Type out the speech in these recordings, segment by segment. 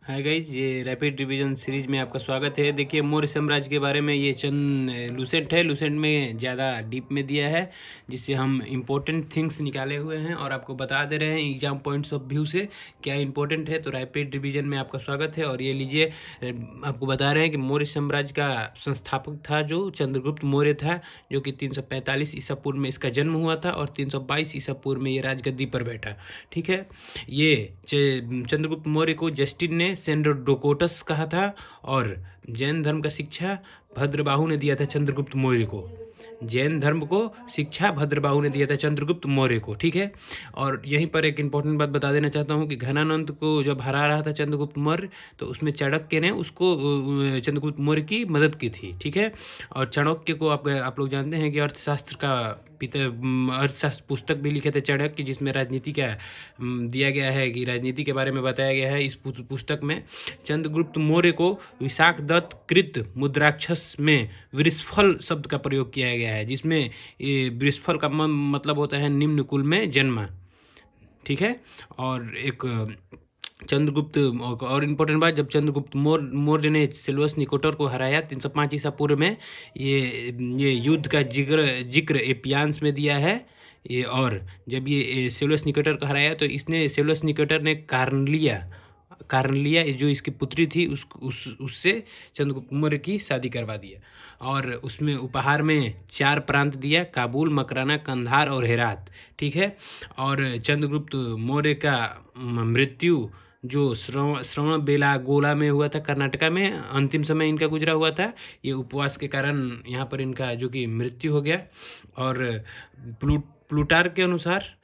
Hi guys, ये rapid revision series में आपका स्वागत है। देखिए, मौर्य साम्राज्य के बारे में ये चंद लूसेंट है। लूसेंट में ज़्यादा डीप में दिया है, जिससे हम इम्पोर्टेंट थिंग्स निकाले हुए हैं और आपको बता दे रहे हैं एग्जाम पॉइंट्स ऑफ व्यू से क्या इंपॉर्टेंट है। तो रैपिड रिवीजन में आपका स्वागत है। और ये लीजिए, आपको बता रहे हैं कि मौर्य साम्राज्य का संस्थापक था जो चंद्रगुप्त मौर्य था, जो कि 345 ईसा पूर्व में इसका जन्म हुआ था और 322 ईसा पूर्व में ये राजगद्दी पर बैठा। ठीक है, ये चंद्रगुप्त मौर्य को जस्टिन ने सेंडोकोटस कहा था और जैन धर्म का शिक्षा भद्रबाहु ने दिया था चंद्रगुप्त मौर्य को। जैन धर्म को शिक्षा भद्रबाहु ने दिया था चंद्रगुप्त मौर्य को। ठीक है, और यहीं पर एक इम्पोर्टेंट बात बता देना चाहता हूँ कि घनानंद को जब हरा रहा था चंद्रगुप्त मौर्य, तो उसमें चाणक्य ने उसको चंद्रगुप्त मौर्य की मदद की थी। ठीक है, और चाणक्य को आप लोग जानते हैं कि अर्थशास्त्र का पिता, अर्थशास्त्र पुस्तक भी लिखे थे चाणक्य, जिसमें राजनीति का दिया गया है कि राजनीति के बारे में बताया गया है। इस पुस्तक में चंद्रगुप्त मौर्य को विशाख दत्त कृत मुद्राक्षस में वृषफल शब्द का प्रयोग किया गया है, जिसमें ये वृषफल का मतलब होता है निम्न कुल में जन्मा। ठीक है, और एक चंद्रगुप्त और इम्पोर्टेंट बात, जब चंद्रगुप्त मौर्य ने सेल्यूकस निकेटर को हराया 305 ईसा पूर्व में, ये युद्ध का जिक्र एपियान्स में दिया है। ये और जब ये सेल्यूकस निकेटर को हराया तो इसने सेल्यूकस निकेटर ने कार्नलिया जो इसकी पुत्री थी उससे चंद्रगुप्त मौर्य की शादी करवा दिया, और उसमें उपहार में 4 प्रांत दिया: काबुल, मकराना, कंधार और हेरात। ठीक है, और चंद्रगुप्त मौर्य का मृत्यु जो श्रवण बेलागोला में हुआ था, कर्नाटका में अंतिम समय इनका गुजरा हुआ था। ये उपवास के कारण यहाँ पर इनका जो कि मृत्यु हो गया। और प्लूटार्क के अनुसार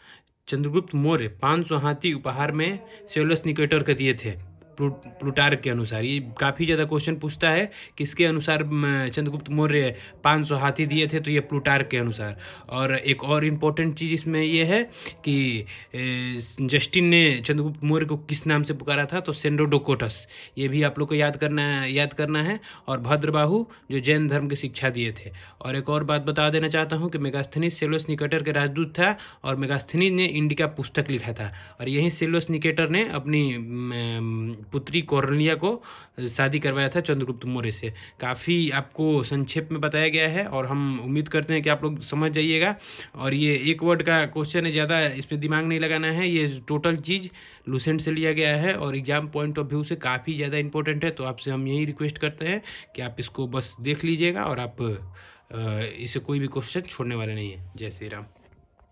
चंद्रगुप्त मौर्य 500 हाथी उपहार में सेल्यूकस निकेटर को दिए थे। प्लूटार्क के अनुसार ये काफ़ी ज़्यादा क्वेश्चन पूछता है, किसके अनुसार चंद्रगुप्त मौर्य 500 हाथी दिए थे, तो ये प्लूटार्क के अनुसार। और एक और इम्पोर्टेंट चीज़ इसमें ये है कि जस्टिन ने चंद्रगुप्त मौर्य को किस नाम से पुकारा था, तो सेंडोकोटस। ये भी आप लोग को याद करना है। और भद्रबाहु जो जैन धर्म की शिक्षा दिए थे। और एक और बात बता देना चाहता हूँ कि मेगास्थनीज सेल्यूकस निकेटर के राजदूत था, और मेगास्थनीज ने इंडिका पुस्तक लिखा था, और यहीं सेल्यूकस निकेटर ने अपनी पुत्री कॉर्नेलिया को शादी करवाया था चंद्रगुप्त मौर्य से। काफ़ी आपको संक्षेप में बताया गया है, और हम उम्मीद करते हैं कि आप लोग समझ जाइएगा। और ये एक वर्ड का क्वेश्चन है, ज़्यादा इसमें दिमाग नहीं लगाना है। ये टोटल चीज़ लूसेंट से लिया गया है और एग्जाम पॉइंट ऑफ व्यू से काफ़ी ज़्यादा इंपॉर्टेंट है। तो आपसे हम यही रिक्वेस्ट करते हैं कि आप इसको बस देख लीजिएगा, और आप इसे कोई भी क्वेश्चन छोड़ने वाले नहीं हैं। जय श्री राम।